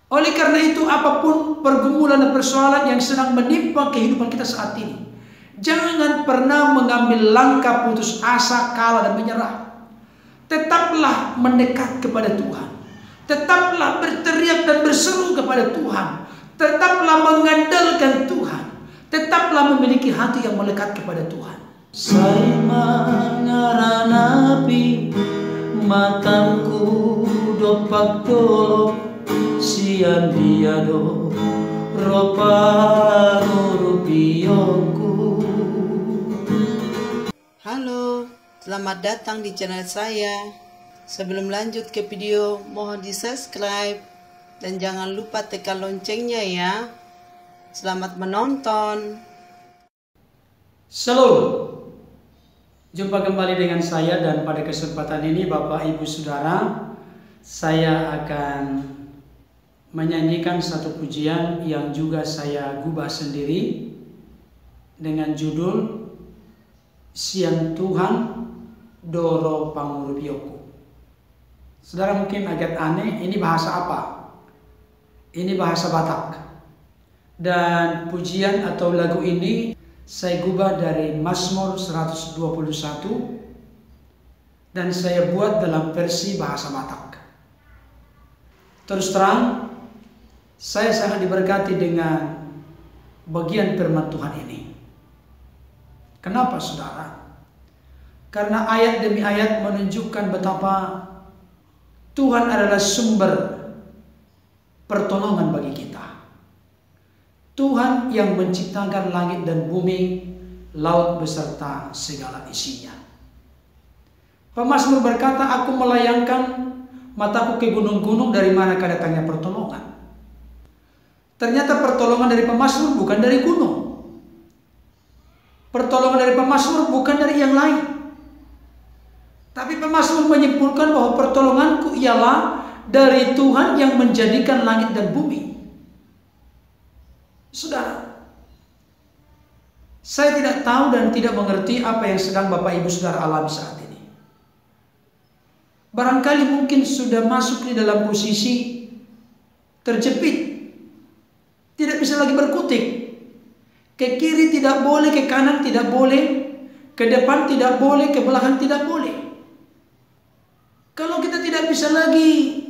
Oleh karena itu, apapun pergumulan dan persoalan yang sedang menimpa kehidupan kita saat ini, jangan pernah mengambil langkah putus asa, kalah, dan menyerah. Tetaplah mendekat kepada Tuhan. Tetaplah berteriak dan berseru kepada Tuhan. Tetaplah mengandalkan Tuhan. Tetaplah memiliki hati yang melekat kepada Tuhan. Saya mengaranapi matamku dopak dolok sian diado ropa nurupionku. Halo, selamat datang di channel saya. Sebelum lanjut ke video, mohon di subscribe dan jangan lupa tekan loncengnya ya. Selamat menonton. Shalom. Jumpa kembali dengan saya, dan pada kesempatan ini Bapak Ibu Saudara, saya akan menyanyikan satu pujian yang juga saya gubah sendiri dengan judul Sian Tuhan Doro Pangurupioku. Saudara mungkin agak aneh, ini bahasa apa? Ini bahasa Batak. Dan pujian atau lagu ini saya gubah dari Mazmur 121 dan saya buat dalam versi bahasa Batak. Terus terang, saya sangat diberkati dengan bagian firman Tuhan ini. Kenapa saudara? Karena ayat demi ayat menunjukkan betapa Tuhan adalah sumber pertolongan bagi kita. Tuhan yang menciptakan langit dan bumi, laut beserta segala isinya. Pemazmur berkata, aku melayangkan mataku ke gunung-gunung, dari mana datangnya pertolongan. Ternyata pertolongan dari pemazmur bukan dari gunung. Pertolongan dari pemazmur bukan dari yang lain. Tapi pemazmur menyimpulkan bahwa pertolonganku ialah dari Tuhan yang menjadikan langit dan bumi. Saudara, saya tidak tahu dan tidak mengerti apa yang sedang Bapak Ibu Saudara alami saat ini. Barangkali mungkin sudah masuk di dalam posisi terjepit, tidak bisa lagi berkutik. Ke kiri tidak boleh, ke kanan tidak boleh, ke depan tidak boleh, ke belakang tidak boleh. Kalau kita tidak bisa lagi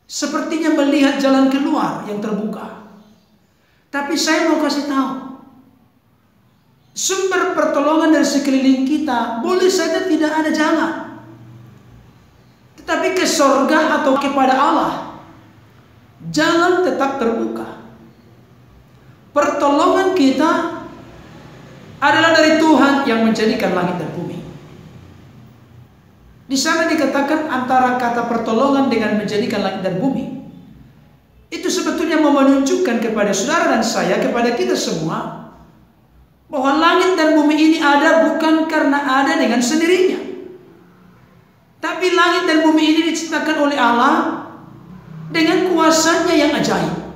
sepertinya melihat jalan keluar yang terbuka. Tapi saya mau kasih tahu, sumber pertolongan dari sekeliling kita boleh saja tidak ada jalan, tetapi ke sorga atau kepada Allah, jalan tetap terbuka. Pertolongan kita adalah dari Tuhan yang menjadikan langit dan bumi. Di sana dikatakan antara kata pertolongan dengan menjadikan langit dan bumi, itu sebetulnya mau menunjukkan kepada saudara dan saya, kepada kita semua, bahwa langit dan bumi ini ada bukan karena ada dengan sendirinya. Tapi langit dan bumi ini diciptakan oleh Allah dengan kuasanya yang ajaib.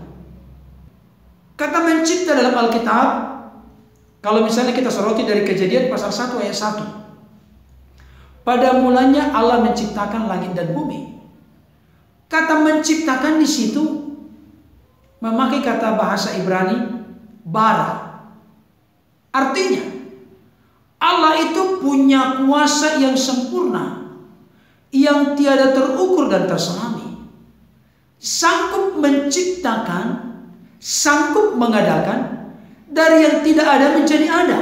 Kata mencipta dalam Alkitab, kalau misalnya kita soroti dari Kejadian pasal 1 ayat 1. Pada mulanya Allah menciptakan langit dan bumi. Kata menciptakan di situ memakai kata bahasa Ibrani bara. Artinya Allah itu punya kuasa yang sempurna, yang tiada terukur dan terselami. Sanggup menciptakan, sanggup mengadakan dari yang tidak ada menjadi ada.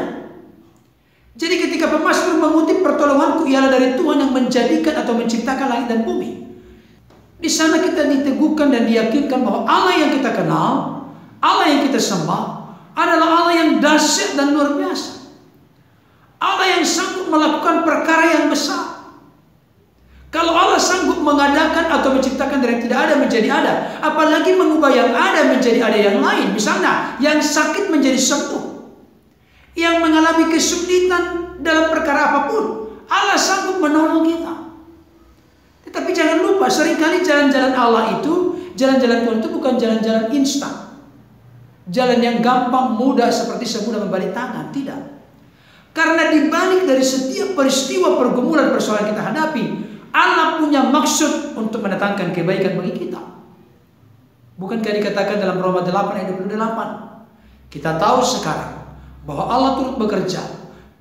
Jadi ketika pemazmur mengutip pertolonganku ialah dari Tuhan yang menjadikan atau menciptakan langit dan bumi, di sana kita diteguhkan dan diyakinkan bahwa Allah yang kita kenal, Allah yang kita sembah, adalah Allah yang dahsyat dan luar biasa. Allah yang sanggup melakukan perkara yang besar. Kalau Allah sanggup mengadakan atau menciptakan dari yang tidak ada menjadi ada, apalagi mengubah yang ada menjadi ada yang lain. Misalnya, yang sakit menjadi sembuh, yang mengalami kesulitan dalam perkara apapun, Allah sanggup menolong kita. Tetapi jangan lupa, seringkali jalan-jalan Allah itu, jalan-jalan Tuhan itu bukan jalan-jalan instan, jalan yang gampang, mudah, seperti semudah membalik tangan. Tidak. Karena dibalik dari setiap peristiwa pergumulan persoalan kita hadapi, Allah punya maksud untuk mendatangkan kebaikan bagi kita. Bukankah dikatakan dalam Roma 8 ayat 28? Kita tahu sekarang bahwa Allah turut bekerja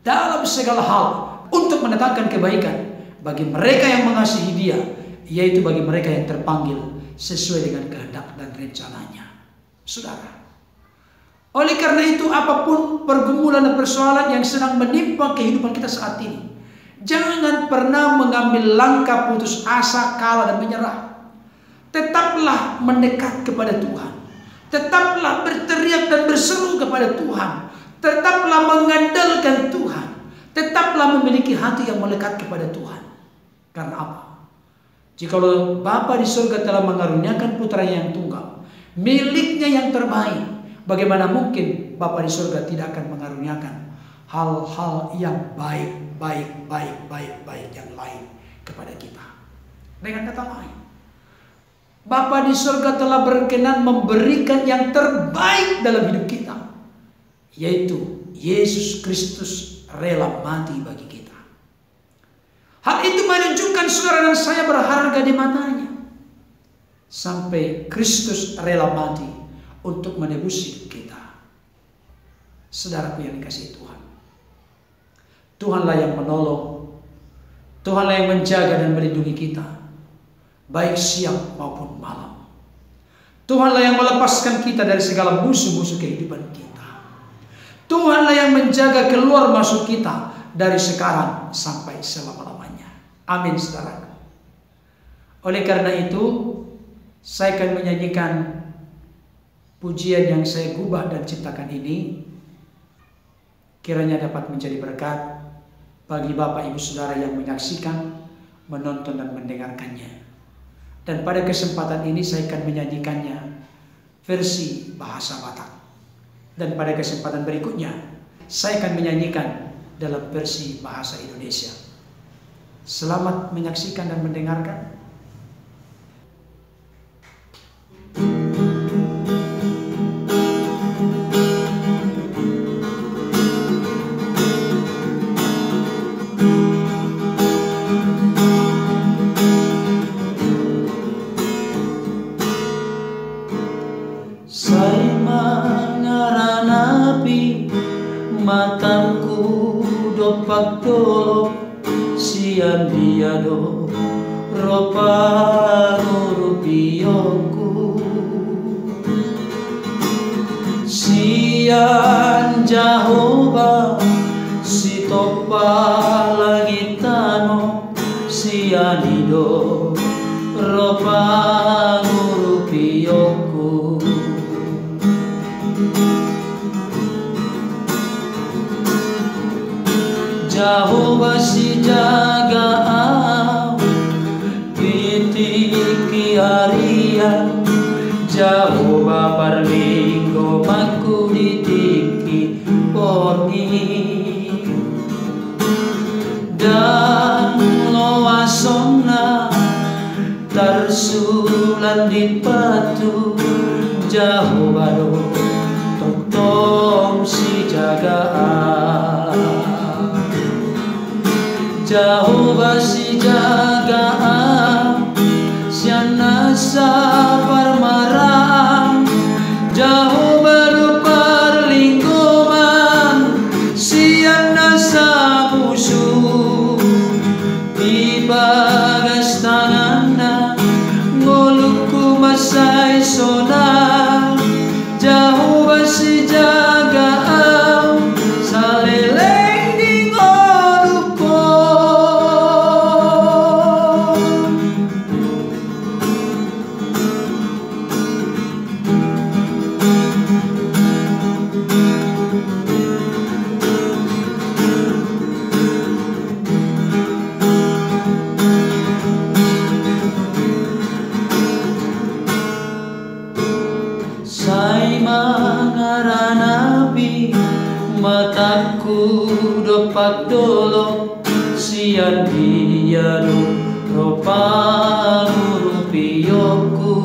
dalam segala hal untuk mendatangkan kebaikan bagi mereka yang mengasihi Dia, yaitu bagi mereka yang terpanggil sesuai dengan kehendak dan rencananya. Saudara, oleh karena itu, apapun pergumulan dan persoalan yang sedang menimpa kehidupan kita saat ini, jangan pernah mengambil langkah putus asa, kalah, dan menyerah. Tetaplah mendekat kepada Tuhan. Tetaplah berteriak dan berseru kepada Tuhan. Tetaplah mengandalkan Tuhan. Tetaplah memiliki hati yang melekat kepada Tuhan. Karena apa? Jikalau Bapa di surga telah mengaruniakan putra yang tunggal, miliknya yang terbaik, bagaimana mungkin Bapa di surga tidak akan mengaruniakan hal-hal yang baik yang lain kepada kita? Dengan kata lain, Bapa di surga telah berkenan memberikan yang terbaik dalam hidup kita, yaitu Yesus Kristus rela mati bagi kita. Hal itu menunjukkan saudara dan saya berharga di matanya. Sampai Kristus rela mati untuk menebus hidup kita. Saudaraku yang dikasihi Tuhan, Tuhanlah yang menolong, Tuhanlah yang menjaga dan melindungi kita, baik siang maupun malam. Tuhanlah yang melepaskan kita dari segala musuh-musuh kehidupan kita. Tuhanlah yang menjaga keluar masuk kita dari sekarang sampai selama-lamanya. Amin, saudara. Oleh karena itu, saya akan menyanyikan pujian yang saya gubah dan ciptakan ini. Kiranya dapat menjadi berkat bagi Bapak Ibu Saudara yang menyaksikan, menonton dan mendengarkannya. Dan pada kesempatan ini saya akan menyanyikannya versi bahasa Batak. Dan pada kesempatan berikutnya saya akan menyanyikan dalam versi bahasa Indonesia. Selamat menyaksikan dan mendengarkan. Saya mengaranapi mataku dopak dolok sian biado ropa rupioku sian Jehovah si topa langitano sian ido ropa rupioku Jehovah si jaga au pitiki harian Jehovah parlinggo maku ditiki pongi dan loasona tarsulan di batu Jehovah do tong si jaga au Jehovah si jaga sian nasa parmarang Jehovah rupa lingkungan sian nasa musuh di bagas tanganna ngoluku masai sona Jehovah si jaga saleleng di mataku dopak dolok sian biado ropa rupioku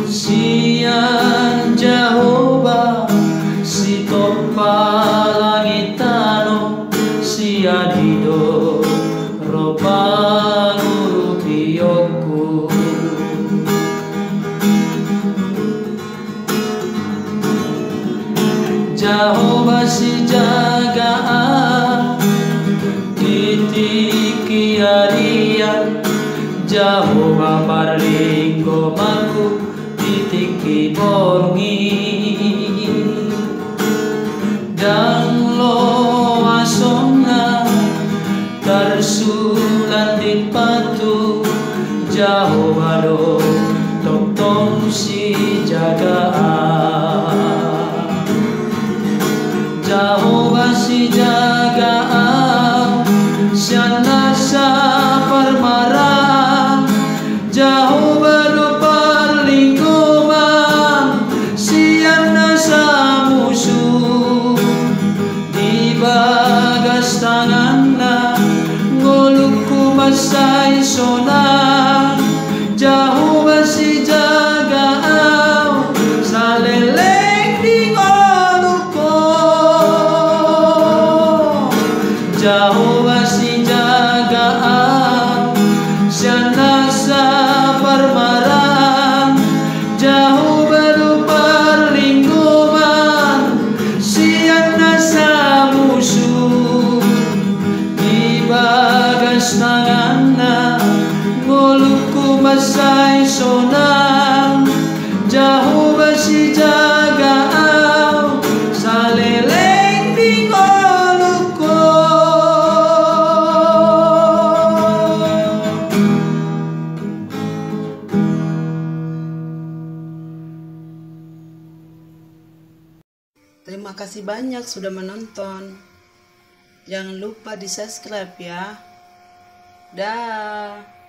sian Jehovah si topa langitano sian hido ropa rupioku Jehovah parlinggo maku titiki borngi dan lo asona tersulan di patu Jehovah do tong si jagaan Jehovah si jagaan siana sa parmarang Jehovah do parlingkuman siana sa musuh di bagas tangan na ngolukku masay sona Jehovah si jagaan sa leleng di ngolukku Jehovah si jagaan siana sa parmarang Jehovah do parlingkuman siana sa musuh di bagas tangan na ngolukku masay sonang Jehovah si jagaan sa leleng di ngolukku Terima kasih banyak sudah menonton. Jangan lupa di subscribe ya. Dah.